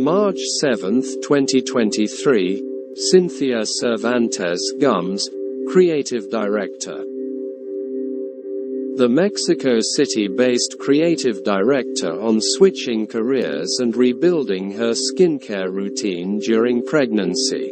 March 7, 2023, Cynthia Cervantes, Gumbs, Creative Director. The Mexico City-based creative director on switching careers and rebuilding her skincare routine during pregnancy.